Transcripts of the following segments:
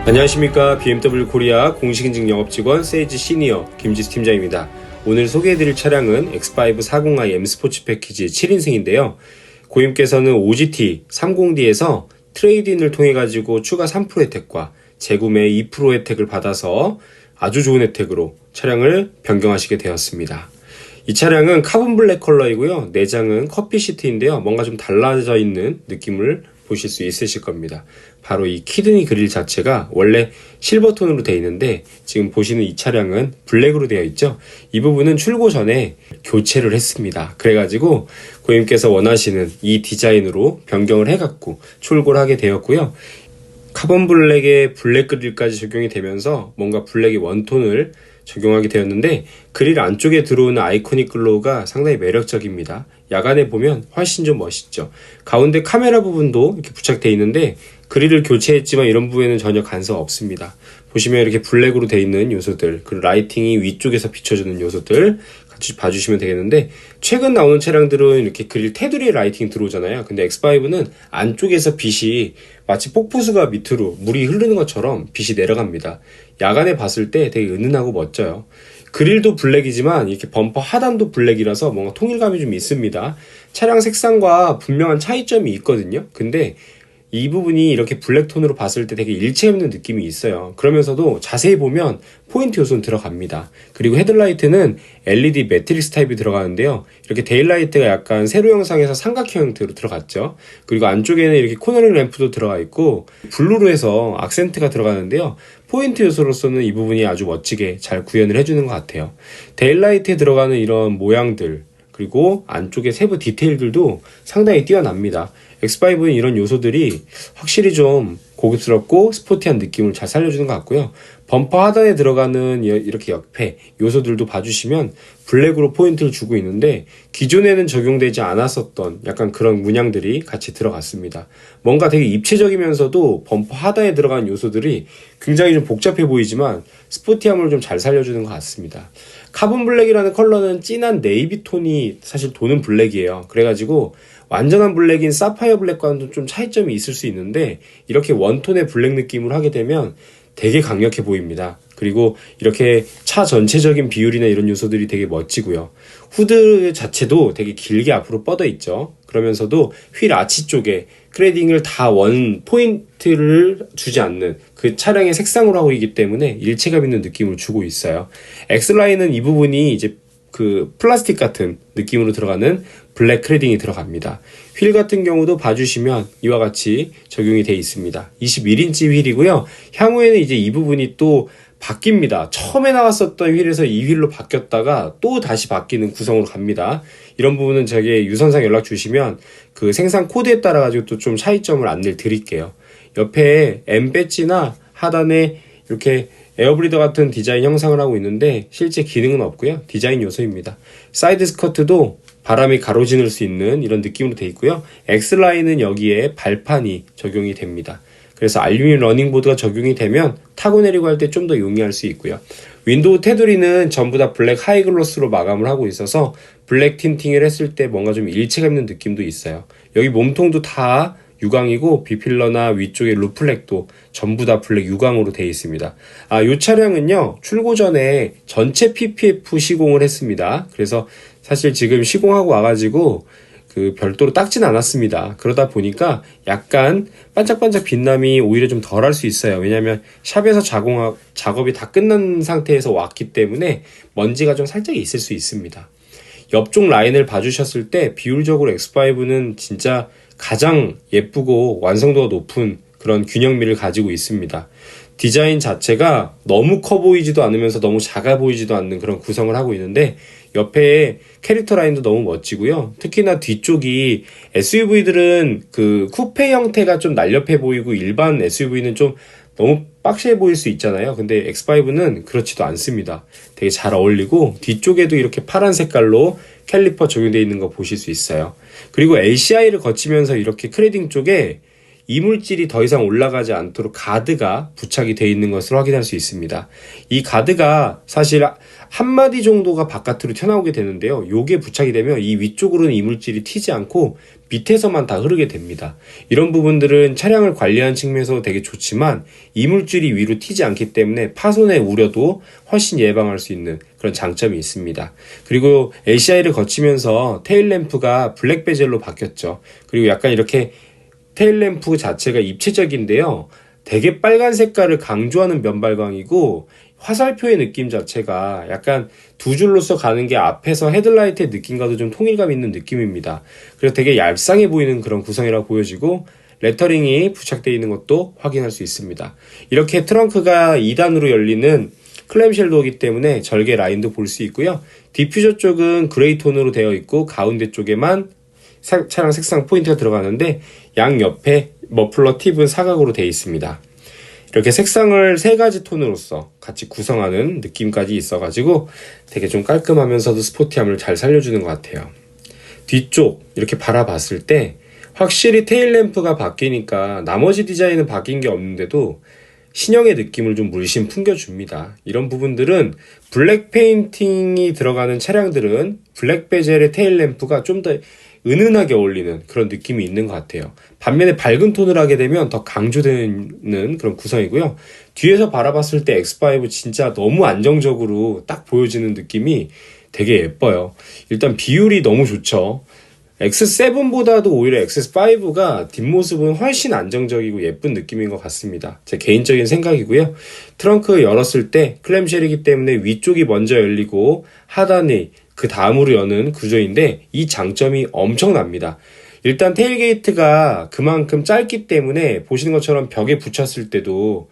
안녕하십니까. BMW 코리아 공식인증 영업직원 세이지 시니어 김지수 팀장입니다. 오늘 소개해드릴 차량은 X5 40i M 스포츠 패키지 7인승인데요. 고객님께서는 OGT 30D에서 트레이드인을 통해 가지고 추가 3% 혜택과 재구매 2% 혜택을 받아서 아주 좋은 혜택으로 차량을 변경하시게 되었습니다. 이 차량은 카본 블랙 컬러이고요. 내장은 커피 시트인데요. 뭔가 좀 달라져 있는 느낌을 보실 수 있으실 겁니다. 바로 이 키드니 그릴 자체가 원래 실버톤으로 되어 있는데 지금 보시는 이 차량은 블랙으로 되어 있죠. 이 부분은 출고 전에 교체를 했습니다. 그래가지고 고객님께서 원하시는 이 디자인으로 변경을 해갖고 출고를 하게 되었고요. 카본 블랙에 블랙 그릴까지 적용이 되면서 뭔가 블랙의 원톤을 적용하게 되었는데 그릴 안쪽에 들어오는 아이코닉 글로우가 상당히 매력적입니다. 야간에 보면 훨씬 좀 멋있죠. 가운데 카메라 부분도 이렇게 부착되어 있는데 그릴을 교체했지만 이런 부분에는 전혀 간섭 없습니다. 보시면 이렇게 블랙으로 되어 있는 요소들, 그리고 라이팅이 위쪽에서 비춰주는 요소들 같이 봐주시면 되겠는데 최근 나오는 차량들은 이렇게 그릴 테두리에 라이팅이 들어오잖아요. 근데 X5는 안쪽에서 빛이 마치 폭포수가 밑으로 물이 흐르는 것처럼 빛이 내려갑니다. 야간에 봤을 때 되게 은은하고 멋져요. 그릴도 블랙이지만 이렇게 범퍼 하단도 블랙이라서 뭔가 통일감이 좀 있습니다. 차량 색상과 분명한 차이점이 있거든요. 근데 이 부분이 이렇게 블랙톤으로 봤을 때 되게 일체감 있는 느낌이 있어요. 그러면서도 자세히 보면 포인트 요소는 들어갑니다. 그리고 헤드라이트는 LED 매트릭스 타입이 들어가는데요. 이렇게 데일라이트가 약간 세로 형상에서 삼각형 형태로 들어갔죠. 그리고 안쪽에는 이렇게 코너링 램프도 들어가 있고 블루로 해서 악센트가 들어가는데요. 포인트 요소로서는 이 부분이 아주 멋지게 잘 구현을 해주는 것 같아요. 데일라이트에 들어가는 이런 모양들 그리고 안쪽의 세부 디테일들도 상당히 뛰어납니다. X5는 이런 요소들이 확실히 좀 고급스럽고 스포티한 느낌을 잘 살려주는 것 같고요. 범퍼 하단에 들어가는 이렇게 옆에 요소들도 봐주시면 블랙으로 포인트를 주고 있는데 기존에는 적용되지 않았었던 약간 그런 문양들이 같이 들어갔습니다. 뭔가 되게 입체적이면서도 범퍼 하단에 들어간 요소들이 굉장히 좀 복잡해 보이지만 스포티함을 좀 잘 살려주는 것 같습니다. 카본 블랙이라는 컬러는 진한 네이비 톤이 사실 도는 블랙이에요. 그래가지고 완전한 블랙인 사파이어 블랙과는 좀 차이점이 있을 수 있는데 이렇게 원톤의 블랙 느낌으로 하게 되면 되게 강력해 보입니다. 그리고 이렇게 차 전체적인 비율이나 이런 요소들이 되게 멋지고요. 후드 자체도 되게 길게 앞으로 뻗어 있죠. 그러면서도 휠 아치 쪽에 크레딩을 다 원 포인트를 주지 않는 그 차량의 색상으로 하고 있기 때문에 일체감 있는 느낌을 주고 있어요. X라인은 이 부분이 이제 그 플라스틱 같은 느낌으로 들어가는 블랙 크레딩이 들어갑니다. 휠 같은 경우도 봐주시면 이와 같이 적용이 되어 있습니다. 21인치 휠이고요. 향후에는 이제 이 부분이 또 바뀝니다. 처음에 나왔었던 휠에서 이 휠로 바뀌었다가 또 다시 바뀌는 구성으로 갑니다. 이런 부분은 저에게 유선상 연락 주시면 그 생산 코드에 따라 가지고 또 좀 차이점을 안내를 드릴게요. 옆에 M 배지나 하단에 이렇게 에어브리더 같은 디자인 형상을 하고 있는데 실제 기능은 없고요. 디자인 요소입니다. 사이드 스커트도 바람이 가로지를 수 있는 이런 느낌으로 되어 있고요. X라인은 여기에 발판이 적용이 됩니다. 그래서 알루미늄 러닝보드가 적용이 되면 타고 내리고 할 때 좀 더 용이할 수 있고요. 윈도우 테두리는 전부 다 블랙 하이글로스로 마감을 하고 있어서 블랙 틴팅을 했을 때 뭔가 좀 일체감 있는 느낌도 있어요. 여기 몸통도 다 유광이고 비필러나 위쪽의 루플렉도 전부 다 블랙 유광으로 되어 있습니다. 이 차량은요 출고 전에 전체 PPF 시공을 했습니다. 그래서 사실 지금 시공하고 와가지고 그 별도로 닦진 않았습니다. 그러다 보니까 약간 반짝반짝 빛남이 오히려 좀 덜 할 수 있어요. 왜냐하면 샵에서 작업이 다 끝난 상태에서 왔기 때문에 먼지가 좀 살짝 있을 수 있습니다. 옆쪽 라인을 봐주셨을 때 비율적으로 X5는 진짜 가장 예쁘고 완성도가 높은 그런 균형미를 가지고 있습니다. 디자인 자체가 너무 커 보이지도 않으면서 너무 작아 보이지도 않는 그런 구성을 하고 있는데 옆에 캐릭터 라인도 너무 멋지고요. 특히나 뒤쪽이 SUV들은 그 쿠페 형태가 좀 날렵해 보이고 일반 SUV는 좀 너무 빡시해 보일 수 있잖아요. 근데 X5는 그렇지도 않습니다. 되게 잘 어울리고 뒤쪽에도 이렇게 파란 색깔로 캘리퍼 적용되어 있는 거 보실 수 있어요. 그리고 LCI를 거치면서 이렇게 크레딩 쪽에 이물질이 더 이상 올라가지 않도록 가드가 부착이 되어 있는 것을 확인할 수 있습니다. 이 가드가 사실 한 마디 정도가 바깥으로 튀어나오게 되는데요. 요게 부착이 되면 이 위쪽으로는 이물질이 튀지 않고 밑에서만 다 흐르게 됩니다. 이런 부분들은 차량을 관리하는 측면에서 되게 좋지만 이물질이 위로 튀지 않기 때문에 파손의 우려도 훨씬 예방할 수 있는 그런 장점이 있습니다. 그리고 LCI를 거치면서 테일램프가 블랙 베젤로 바뀌었죠. 그리고 약간 이렇게 테일램프 자체가 입체적인데요. 되게 빨간 색깔을 강조하는 면발광이고 화살표의 느낌 자체가 약간 두 줄로서 가는 게 앞에서 헤드라이트의 느낌과도 좀 통일감 있는 느낌입니다. 그래서 되게 얄쌍해 보이는 그런 구성이라고 보여지고 레터링이 부착되어 있는 것도 확인할 수 있습니다. 이렇게 트렁크가 2단으로 열리는 클램쉘 도어이기 때문에 절개 라인도 볼 수 있고요. 디퓨저 쪽은 그레이 톤으로 되어 있고 가운데 쪽에만 차량 색상 포인트가 들어가는데 양옆에 머플러 팁은 사각으로 되어 있습니다. 이렇게 색상을 세 가지 톤으로서 같이 구성하는 느낌까지 있어가지고 되게 좀 깔끔하면서도 스포티함을 잘 살려주는 것 같아요. 뒤쪽 이렇게 바라봤을 때 확실히 테일램프가 바뀌니까 나머지 디자인은 바뀐 게 없는데도 신형의 느낌을 좀 물씬 풍겨줍니다. 이런 부분들은 블랙 페인팅이 들어가는 차량들은 블랙 베젤의 테일램프가 좀 더 은은하게 어울리는 그런 느낌이 있는 것 같아요. 반면에 밝은 톤을 하게 되면 더 강조되는 그런 구성이고요. 뒤에서 바라봤을 때 X5 진짜 너무 안정적으로 딱 보여지는 느낌이 되게 예뻐요. 일단 비율이 너무 좋죠. X7보다도 오히려 X5가 뒷모습은 훨씬 안정적이고 예쁜 느낌인 것 같습니다. 제 개인적인 생각이고요. 트렁크 열었을 때 클램쉘이기 때문에 위쪽이 먼저 열리고 하단이 그 다음으로 여는 구조인데 이 장점이 엄청납니다. 일단 테일게이트가 그만큼 짧기 때문에 보시는 것처럼 벽에 붙였을 때도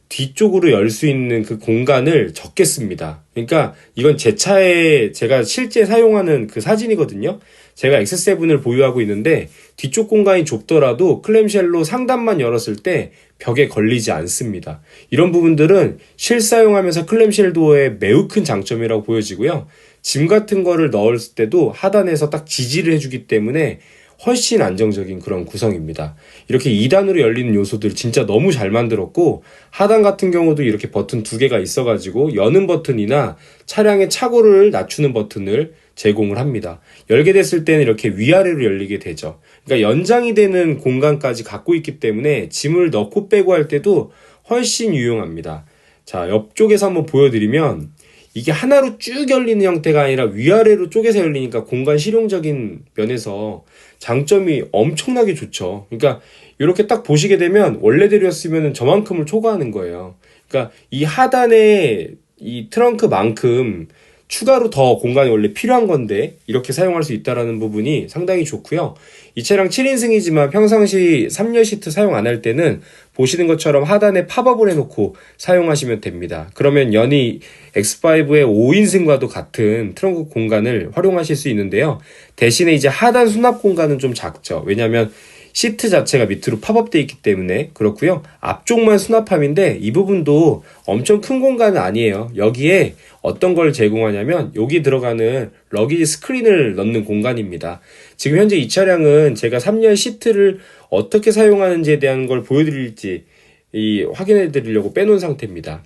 뒤쪽으로 열 수 있는 그 공간을 적게 씁니다. 그러니까 이건 제 차에 제가 실제 사용하는 그 사진이거든요. 제가 X7을 보유하고 있는데 뒤쪽 공간이 좁더라도 클램쉘로 상단만 열었을 때 벽에 걸리지 않습니다. 이런 부분들은 실사용하면서 클램쉘 도어의 매우 큰 장점이라고 보여지고요. 짐 같은 거를 넣었을 때도 하단에서 딱 지지를 해주기 때문에 훨씬 안정적인 그런 구성입니다. 이렇게 2단으로 열리는 요소들 진짜 너무 잘 만들었고 하단 같은 경우도 이렇게 버튼 2개가 있어가지고 여는 버튼이나 차량의 차고를 낮추는 버튼을 제공을 합니다. 열게 됐을 때는 이렇게 위아래로 열리게 되죠. 그러니까 연장이 되는 공간까지 갖고 있기 때문에 짐을 넣고 빼고 할 때도 훨씬 유용합니다. 자, 옆쪽에서 한번 보여드리면 이게 하나로 쭉 열리는 형태가 아니라 위아래로 쪼개서 열리니까 공간 실용적인 면에서 장점이 엄청나게 좋죠. 그러니까 이렇게 딱 보시게 되면 원래대로였으면 저만큼을 초과하는 거예요. 그러니까 이 하단에 이 트렁크만큼 추가로 더 공간이 원래 필요한 건데 이렇게 사용할 수 있다는 부분이 상당히 좋고요. 이 차량 7인승이지만 평상시 3열 시트 사용 안 할 때는 보시는 것처럼 하단에 팝업을 해놓고 사용하시면 됩니다. 그러면 연히 X5의 5인승과도 같은 트렁크 공간을 활용하실 수 있는데요. 대신에 이제 하단 수납 공간은 좀 작죠. 왜냐하면 시트 자체가 밑으로 팝업되어 있기 때문에 그렇고요. 앞쪽만 수납함인데 이 부분도 엄청 큰 공간은 아니에요. 여기에 어떤 걸 제공하냐면 여기 들어가는 러기지 스크린을 넣는 공간입니다. 지금 현재 이 차량은 제가 3열 시트를 어떻게 사용하는지에 대한 걸 보여드릴지 확인해 드리려고 빼놓은 상태입니다.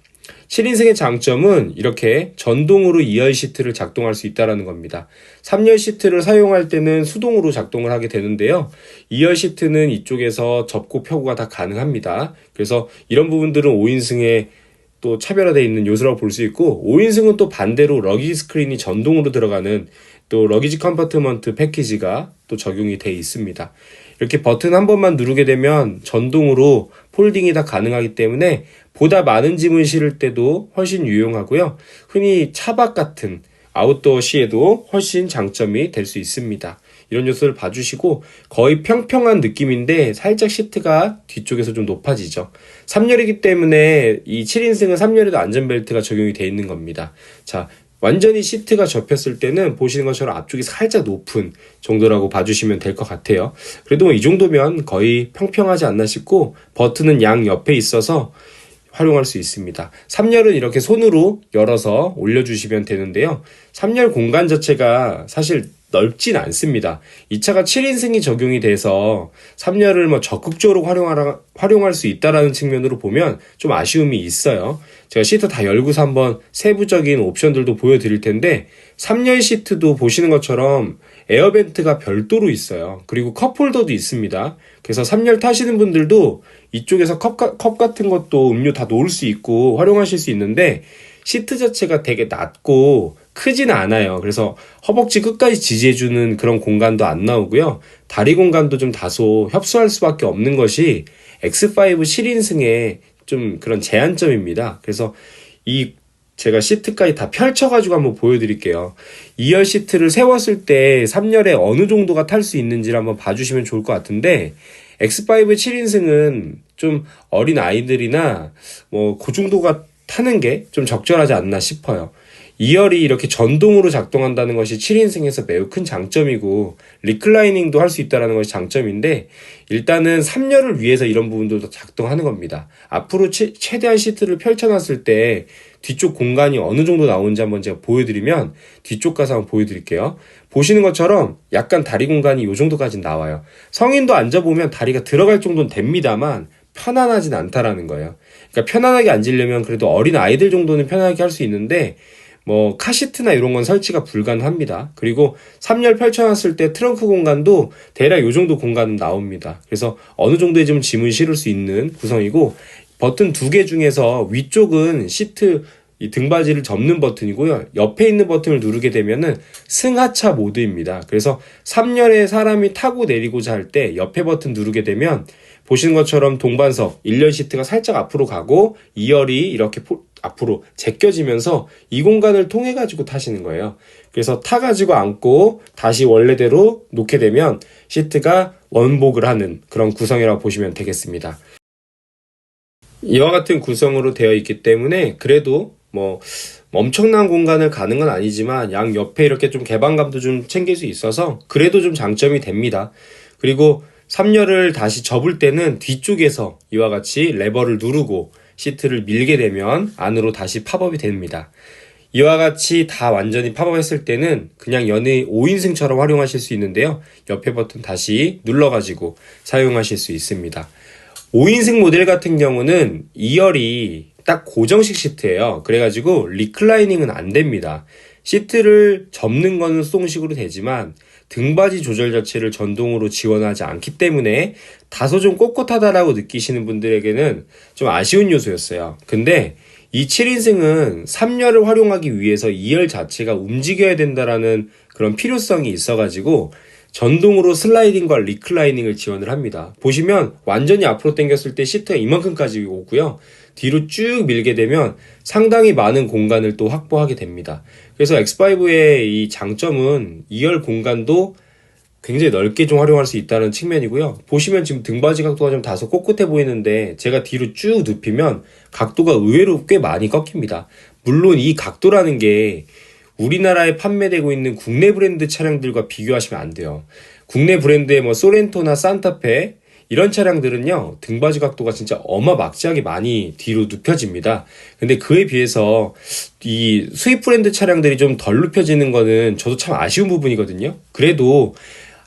7인승의 장점은 이렇게 전동으로 2열 시트를 작동할 수 있다는 겁니다. 3열 시트를 사용할 때는 수동으로 작동을 하게 되는데요. 2열 시트는 이쪽에서 접고 펴고가 다 가능합니다. 그래서 이런 부분들은 5인승에 또 차별화되어 있는 요소라고 볼 수 있고 5인승은 또 반대로 러기지 스크린이 전동으로 들어가는 또 러기지 컴파트먼트 패키지가 또 적용이 되어 있습니다. 이렇게 버튼 한 번만 누르게 되면 전동으로 폴딩이 다 가능하기 때문에 보다 많은 짐을 실을 때도 훨씬 유용하고요. 흔히 차박 같은 아웃도어 시에도 훨씬 장점이 될 수 있습니다. 이런 요소를 봐주시고 거의 평평한 느낌인데 살짝 시트가 뒤쪽에서 좀 높아지죠. 3열이기 때문에 이 7인승은 3열에도 안전벨트가 적용이 되어 있는 겁니다. 자, 완전히 시트가 접혔을 때는 보시는 것처럼 앞쪽이 살짝 높은 정도라고 봐주시면 될 것 같아요. 그래도 이 정도면 거의 평평하지 않나 싶고 버튼은 양 옆에 있어서 활용할 수 있습니다. 3열은 이렇게 손으로 열어서 올려주시면 되는데요. 3열 공간 자체가 사실 넓진 않습니다. 이 차가 7인승이 적용이 돼서 3열을 뭐 적극적으로 활용할 수 있다라는 측면으로 보면 좀 아쉬움이 있어요. 제가 시트 다 열고서 한번 세부적인 옵션들도 보여드릴 텐데 3열 시트도 보시는 것처럼 에어벤트가 별도로 있어요. 그리고 컵홀더도 있습니다. 그래서 3열 타시는 분들도 이쪽에서 컵 같은 것도 음료 다 놓을 수 있고 활용하실 수 있는데 시트 자체가 되게 낮고 크지는 않아요. 그래서 허벅지 끝까지 지지해주는 그런 공간도 안 나오고요. 다리 공간도 좀 다소 협소할 수밖에 없는 것이 X5 7인승의 좀 그런 제한점입니다. 그래서 제가 시트까지 다 펼쳐가지고 한번 보여드릴게요. 2열 시트를 세웠을 때 3열에 어느 정도가 탈 수 있는지를 한번 봐주시면 좋을 것 같은데 X5 7인승은 좀 어린 아이들이나 뭐 그 정도가 타는 게 좀 적절하지 않나 싶어요. 2열이 이렇게 전동으로 작동한다는 것이 7인승에서 매우 큰 장점이고 리클라이닝도 할 수 있다는 것이 장점인데 일단은 3열을 위해서 이런 부분들도 작동하는 겁니다. 앞으로 최대한 시트를 펼쳐놨을 때 뒤쪽 공간이 어느 정도 나오는지 한번 제가 보여드리면 뒤쪽 가서 한번 보여드릴게요. 보시는 것처럼 약간 다리 공간이 이 정도까지 나와요. 성인도 앉아보면 다리가 들어갈 정도는 됩니다만 편안하진 않다라는 거예요. 그러니까 편안하게 앉으려면 그래도 어린 아이들 정도는 편하게 할 수 있는데 뭐 카시트나 이런 건 설치가 불가능합니다. 그리고 3열 펼쳐놨을 때 트렁크 공간도 대략 이 정도 공간은 나옵니다. 그래서 어느 정도의 좀 짐을 실을 수 있는 구성이고 버튼 2개 중에서 위쪽은 시트 이 등받이를 접는 버튼이고요. 옆에 있는 버튼을 누르게 되면은 승하차 모드입니다. 그래서 3열에 사람이 타고 내리고자 할 때 옆에 버튼 누르게 되면 보시는 것처럼 동반석 1열 시트가 살짝 앞으로 가고 2열이 이렇게 앞으로 제껴지면서 이 공간을 통해 가지고 타시는 거예요. 그래서 타가지고 앉고 다시 원래대로 놓게 되면 시트가 원복을 하는 그런 구성이라고 보시면 되겠습니다. 이와 같은 구성으로 되어 있기 때문에 그래도 뭐 엄청난 공간을 가는 건 아니지만 양 옆에 이렇게 좀 개방감도 좀 챙길 수 있어서 그래도 좀 장점이 됩니다. 그리고 3열을 다시 접을 때는 뒤쪽에서 이와 같이 레버를 누르고 시트를 밀게 되면 안으로 다시 팝업이 됩니다. 이와 같이 다 완전히 팝업했을 때는 그냥 연의 5인승처럼 활용하실 수 있는데요. 옆에 버튼 다시 눌러가지고 사용하실 수 있습니다. 5인승 모델 같은 경우는 2열이 딱 고정식 시트예요. 그래가지고 리클라이닝은 안 됩니다. 시트를 접는 거는 수동식으로 되지만 등받이 조절 자체를 전동으로 지원하지 않기 때문에 다소 좀 꼿꼿하다라고 느끼시는 분들에게는 좀 아쉬운 요소였어요. 근데 이 7인승은 3열을 활용하기 위해서 2열 자체가 움직여야 된다라는 그런 필요성이 있어가지고 전동으로 슬라이딩과 리클라이닝을 지원을 합니다. 보시면 완전히 앞으로 당겼을 때 시트가 이만큼까지 오고요. 뒤로 쭉 밀게 되면 상당히 많은 공간을 또 확보하게 됩니다. 그래서 X5의 이 장점은 2열 공간도 굉장히 넓게 좀 활용할 수 있다는 측면이고요. 보시면 지금 등받이 각도가 좀 다소 꼿꼿해 보이는데 제가 뒤로 쭉 눕히면 각도가 의외로 꽤 많이 꺾입니다. 물론 이 각도라는 게 우리나라에 판매되고 있는 국내 브랜드 차량들과 비교하시면 안 돼요. 국내 브랜드의 뭐 소렌토나 산타페 이런 차량들은요 등받이 각도가 진짜 어마막지하게 많이 뒤로 눕혀집니다. 근데 그에 비해서 이 수입 브랜드 차량들이 좀 덜 눕혀지는 거는 저도 참 아쉬운 부분이거든요. 그래도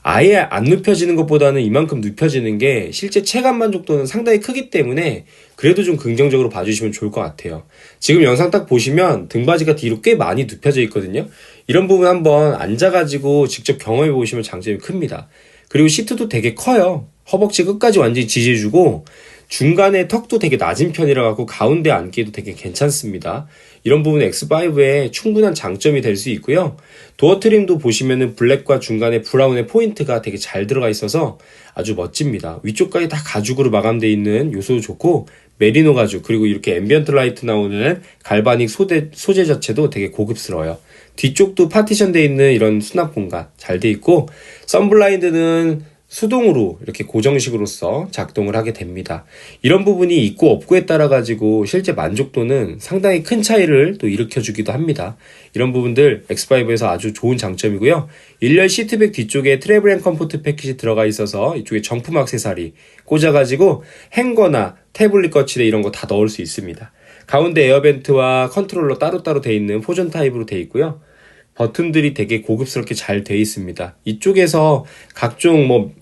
아예 안 눕혀지는 것보다는 이만큼 눕혀지는 게 실제 체감 만족도는 상당히 크기 때문에 그래도 좀 긍정적으로 봐주시면 좋을 것 같아요. 지금 영상 딱 보시면 등받이가 뒤로 꽤 많이 눕혀져 있거든요. 이런 부분 한번 앉아가지고 직접 경험해 보시면 장점이 큽니다. 그리고 시트도 되게 커요. 허벅지 끝까지 완전히 지지해주고 중간에 턱도 되게 낮은 편이라 갖고 가운데 앉기도 되게 괜찮습니다. 이런 부분은 X5의 충분한 장점이 될 수 있고요. 도어 트림도 보시면은 블랙과 중간에 브라운의 포인트가 되게 잘 들어가 있어서 아주 멋집니다. 위쪽까지 다 가죽으로 마감되어 있는 요소도 좋고 메리노 가죽 그리고 이렇게 앰비언트 라이트 나오는 갈바닉 소재 자체도 되게 고급스러워요. 뒤쪽도 파티션 되어 있는 이런 수납 공간 잘 되어 있고 선블라인드는 수동으로 이렇게 고정식으로서 작동을 하게 됩니다. 이런 부분이 있고 없고에 따라 가지고 실제 만족도는 상당히 큰 차이를 또 일으켜주기도 합니다. 이런 부분들 X5에서 아주 좋은 장점이고요. 1열 시트백 뒤쪽에 트래블 앤 컴포트 패키지 들어가 있어서 이쪽에 정품 액세서리 꽂아가지고 행거나 태블릿 거치대 이런 거 다 넣을 수 있습니다. 가운데 에어벤트와 컨트롤러 따로따로 되어 있는 포전 타입으로 되어 있고요. 버튼들이 되게 고급스럽게 잘 돼 있습니다. 이쪽에서 각종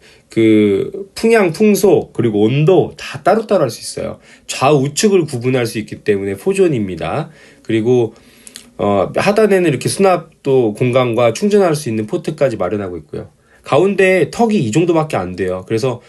풍향, 풍속, 그리고 온도 다 따로따로 할 수 있어요. 좌우측을 구분할 수 있기 때문에 포존입니다. 그리고 하단에는 이렇게 수납도 공간과 충전할 수 있는 포트까지 마련하고 있고요. 가운데 턱이 이 정도밖에 안 돼요. 그래서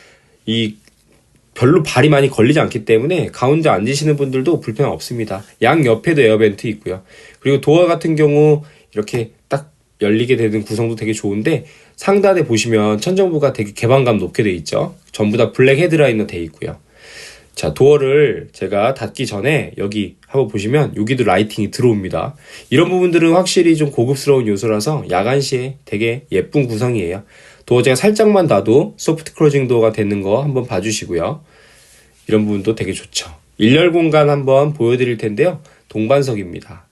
별로 발이 많이 걸리지 않기 때문에 가운데 앉으시는 분들도 불편 없습니다. 양 옆에도 에어벤트 있고요. 그리고 도어 같은 경우 이렇게 딱 열리게 되는 구성도 되게 좋은데, 상단에 보시면 천정부가 되게 개방감 높게 돼 있죠. 전부 다 블랙 헤드라인으로 돼 있고요. 자, 도어를 제가 닫기 전에 여기 한번 보시면 여기도 라이팅이 들어옵니다. 이런 부분들은 확실히 좀 고급스러운 요소라서 야간 시에 되게 예쁜 구성이에요. 도어 제가 살짝만 놔도 소프트 클로징 도어가 되는 거 한번 봐주시고요. 이런 부분도 되게 좋죠. 일렬 공간 한번 보여드릴 텐데요. 동반석입니다.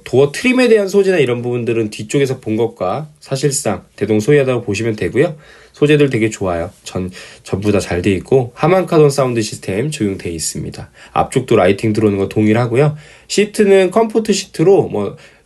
도어 트림에 대한 소재나 이런 부분들은 뒤쪽에서 본 것과 사실상 대동소이하다고 보시면 되고요. 소재들 되게 좋아요. 전부 다 잘 돼 있고, 하만카돈 사운드 시스템 적용되어 있습니다. 앞쪽도 라이팅 들어오는 거 동일하고요. 시트는 컴포트 시트로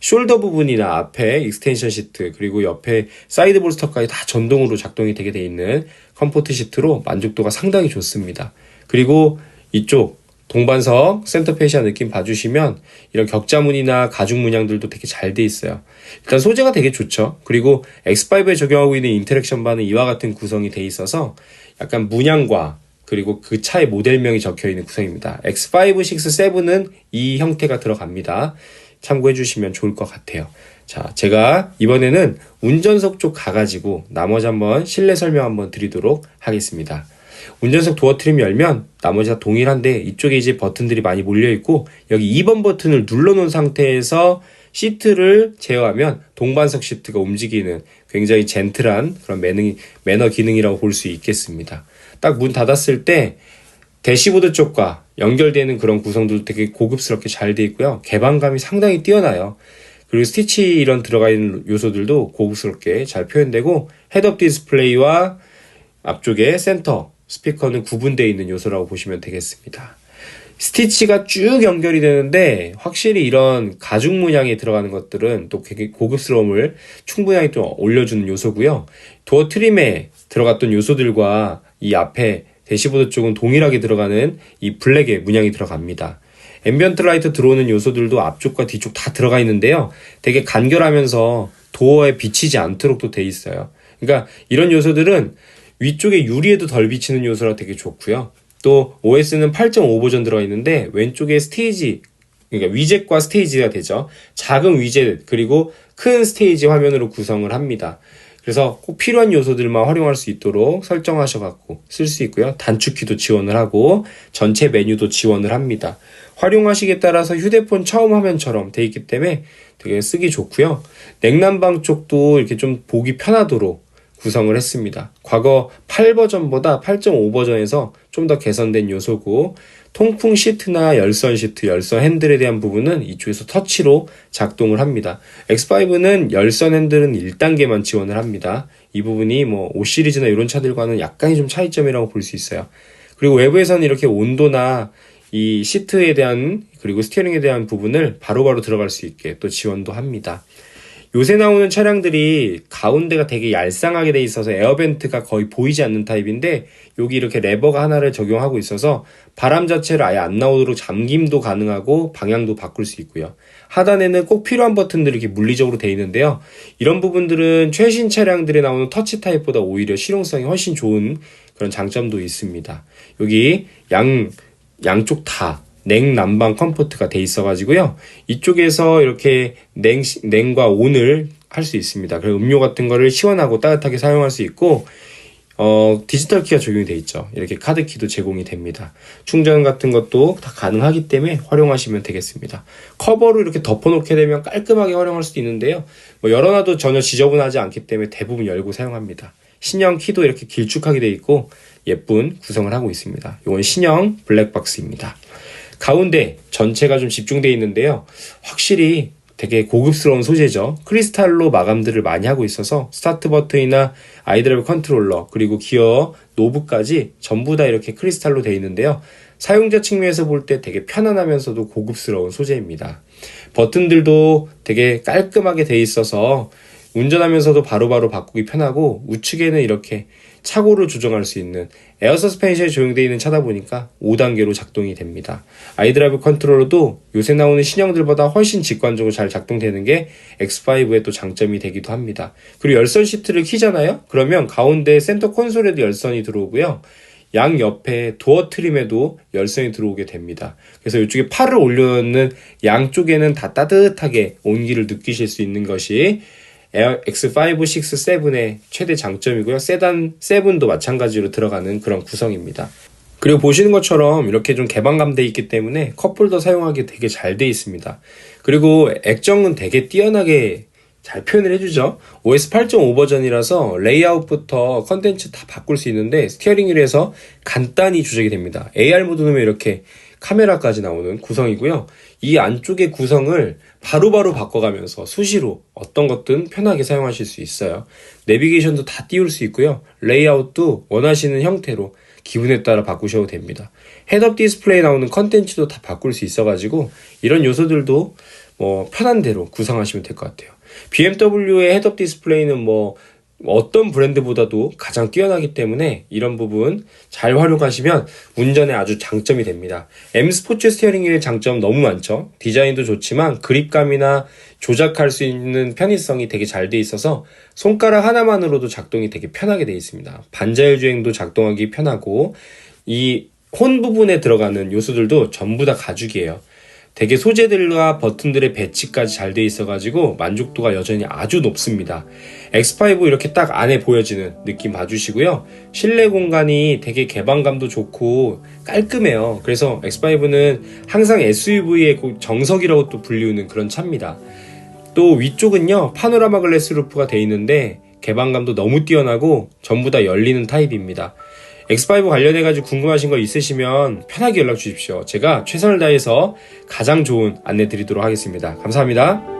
숄더 부분이나 앞에 익스텐션 시트, 그리고 옆에 사이드 볼스터까지 다 전동으로 작동이 되게 돼 있는 컴포트 시트로 만족도가 상당히 좋습니다. 그리고 이쪽 동반석 센터페시아 느낌 봐주시면 이런 격자무늬나 가죽 문양들도 되게 잘 돼 있어요. 일단 소재가 되게 좋죠. 그리고 X5에 적용하고 있는 인터랙션 바는 이와 같은 구성이 돼 있어서 약간 문양과 그리고 그 차의 모델명이 적혀 있는 구성입니다. X5, 6, 7은 이 형태가 들어갑니다. 참고해 주시면 좋을 것 같아요. 자, 제가 이번에는 운전석 쪽 가가지고 나머지 한번 실내 설명 한번 드리도록 하겠습니다. 운전석 도어 트림 열면 나머지 다 동일한데, 이쪽에 이제 버튼들이 많이 몰려있고, 여기 2번 버튼을 눌러놓은 상태에서 시트를 제어하면 동반석 시트가 움직이는 굉장히 젠틀한 그런 매너 기능이라고 볼 수 있겠습니다. 딱 문 닫았을 때 대시보드 쪽과 연결되는 그런 구성들도 되게 고급스럽게 잘 돼 있고요. 개방감이 상당히 뛰어나요. 그리고 스티치 이런 들어가 있는 요소들도 고급스럽게 잘 표현되고, 헤드업 디스플레이와 앞쪽에 센터 스피커는 구분되어 있는 요소라고 보시면 되겠습니다. 스티치가 쭉 연결이 되는데, 확실히 이런 가죽 문양에 들어가는 것들은 또 되게 고급스러움을 충분하게 또 올려주는 요소고요. 도어 트림에 들어갔던 요소들과 이 앞에 대시보드 쪽은 동일하게 들어가는 이 블랙의 문양이 들어갑니다. 앰비언트 라이트 들어오는 요소들도 앞쪽과 뒤쪽 다 들어가 있는데요. 되게 간결하면서 도어에 비치지 않도록 또 돼 있어요. 그러니까 이런 요소들은 위쪽에 유리에도 덜 비치는 요소라 되게 좋고요. 또 OS는 8.5 버전 들어가 있는데, 왼쪽에 스테이지, 그러니까 위젯과 스테이지가 되죠. 작은 위젯 그리고 큰 스테이지 화면으로 구성을 합니다. 그래서 꼭 필요한 요소들만 활용할 수 있도록 설정하셔갖고 쓸 수 있고요. 단축키도 지원을 하고 전체 메뉴도 지원을 합니다. 활용하시기에 따라서 휴대폰 처음 화면처럼 돼 있기 때문에 되게 쓰기 좋고요. 냉난방 쪽도 이렇게 좀 보기 편하도록 구성을 했습니다. 과거 8버전보다 8.5 버전에서 좀 더 개선된 요소고, 통풍 시트나 열선 시트, 열선 핸들에 대한 부분은 이쪽에서 터치로 작동을 합니다. X5는 열선 핸들은 1단계만 지원을 합니다. 이 부분이 5 시리즈나 이런 차들과는 약간의 좀 차이점이라고 볼 수 있어요. 그리고 외부에서는 이렇게 온도나 이 시트에 대한, 그리고 스티어링에 대한 부분을 바로바로 들어갈 수 있게 또 지원도 합니다. 요새 나오는 차량들이 가운데가 되게 얄쌍하게 돼 있어서 에어벤트가 거의 보이지 않는 타입인데, 여기 이렇게 레버가 하나를 적용하고 있어서 바람 자체를 아예 안 나오도록 잠김도 가능하고 방향도 바꿀 수 있고요. 하단에는 꼭 필요한 버튼들이 이렇게 물리적으로 돼 있는데요. 이런 부분들은 최신 차량들에 나오는 터치 타입보다 오히려 실용성이 훨씬 좋은 그런 장점도 있습니다. 여기 양쪽 다 냉난방 컴포트가 돼 있어가지고요. 이쪽에서 이렇게 냉과 온을 할 수 있습니다. 그리고 음료 같은 거를 시원하고 따뜻하게 사용할 수 있고, 디지털 키가 적용이 돼 있죠. 이렇게 카드 키도 제공이 됩니다. 충전 같은 것도 다 가능하기 때문에 활용하시면 되겠습니다. 커버로 이렇게 덮어놓게 되면 깔끔하게 활용할 수도 있는데요. 열어놔도 전혀 지저분하지 않기 때문에 대부분 열고 사용합니다. 신형 키도 이렇게 길쭉하게 돼 있고 예쁜 구성을 하고 있습니다. 이건 신형 블랙박스입니다. 가운데 전체가 좀 집중되어 있는데요. 확실히 되게 고급스러운 소재죠. 크리스탈로 마감들을 많이 하고 있어서 스타트 버튼이나 아이드라이브 컨트롤러, 그리고 기어 노브까지 전부 다 이렇게 크리스탈로 되어 있는데요. 사용자 측면에서 볼 때 되게 편안하면서도 고급스러운 소재입니다. 버튼들도 되게 깔끔하게 돼 있어서 운전하면서도 바로바로 바꾸기 편하고, 우측에는 이렇게 차고를 조정할 수 있는 에어 서스펜션이 적용되어 있는 차다 보니까 5단계로 작동이 됩니다. 아이드라이브 컨트롤러도 요새 나오는 신형들보다 훨씬 직관적으로 잘 작동되는 게 X5의 또 장점이 되기도 합니다. 그리고 열선 시트를 키잖아요? 그러면 가운데 센터 콘솔에도 열선이 들어오고요. 양 옆에 도어 트림에도 열선이 들어오게 됩니다. 그래서 이쪽에 팔을 올려놓는 양쪽에는 다 따뜻하게 온기를 느끼실 수 있는 것이 X5, 6, 7의 최대 장점이고요. 세단 7도 마찬가지로 들어가는 그런 구성입니다. 그리고 보시는 것처럼 이렇게 좀 개방감 돼 있기 때문에 컵홀더 사용하기 되게 잘 돼 있습니다. 그리고 액정은 되게 뛰어나게 잘 표현을 해주죠. OS 8.5 버전이라서 레이아웃부터 컨텐츠 다 바꿀 수 있는데 스티어링 휠에서 간단히 조절이 됩니다. AR 모드 넣으면 이렇게 카메라까지 나오는 구성이고요. 이 안쪽의 구성을 바로바로 바꿔가면서 수시로 어떤 것든 편하게 사용하실 수 있어요. 내비게이션도 다 띄울 수 있고요. 레이아웃도 원하시는 형태로 기분에 따라 바꾸셔도 됩니다. 헤드업 디스플레이 나오는 컨텐츠도 다 바꿀 수 있어가지고 이런 요소들도 편한 대로 구성하시면 될 것 같아요. BMW의 헤드업 디스플레이는 어떤 브랜드보다도 가장 뛰어나기 때문에 이런 부분 잘 활용하시면 운전에 아주 장점이 됩니다. M 스포츠 스티어링 휠의 장점 너무 많죠. 디자인도 좋지만 그립감이나 조작할 수 있는 편의성이 되게 잘 돼 있어서 손가락 하나만으로도 작동이 되게 편하게 돼 있습니다. 반자율 주행도 작동하기 편하고, 이 혼 부분에 들어가는 요소들도 전부 다 가죽이에요. 되게 소재들과 버튼들의 배치까지 잘 돼 있어가지고 만족도가 여전히 아주 높습니다. X5 이렇게 딱 안에 보여지는 느낌 봐주시고요. 실내 공간이 되게 개방감도 좋고 깔끔해요. 그래서 X5는 항상 SUV의 정석이라고 또 불리우는 그런 차입니다. 또 위쪽은요, 파노라마 글래스 루프가 돼 있는데 개방감도 너무 뛰어나고 전부 다 열리는 타입입니다. X5 관련해가지고 궁금하신 거 있으시면 편하게 연락 주십시오. 제가 최선을 다해서 가장 좋은 안내 드리도록 하겠습니다. 감사합니다.